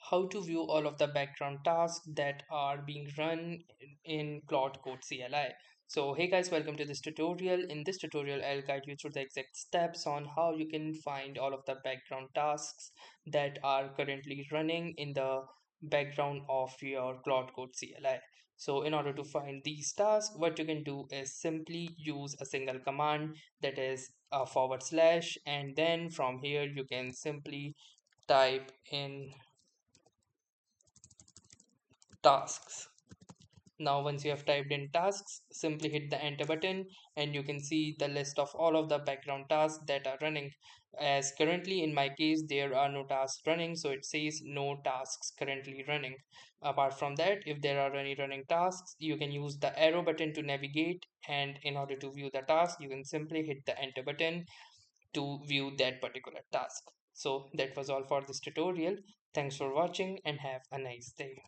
how to view all of the background tasks that are being run in Claude Code CLI. So hey guys, welcome to this tutorial. In this tutorial, I'll guide you through the exact steps on how you can find all of the background tasks that are currently running in the background of your Claude Code CLI. So in order to find these tasks, what you can do is simply use a single command, that is a / and then from here you can simply type in tasks. Now once you have typed in tasks, simply hit the enter button and you can see the list of all of the background tasks that are running. As currently in my case there are no tasks running, so it says no tasks currently running. Apart from that, if there are any running tasks, you can use the arrow button to navigate, and in order to view the task you can simply hit the enter button to view that particular task. So that was all for this tutorial. Thanks for watching and have a nice day.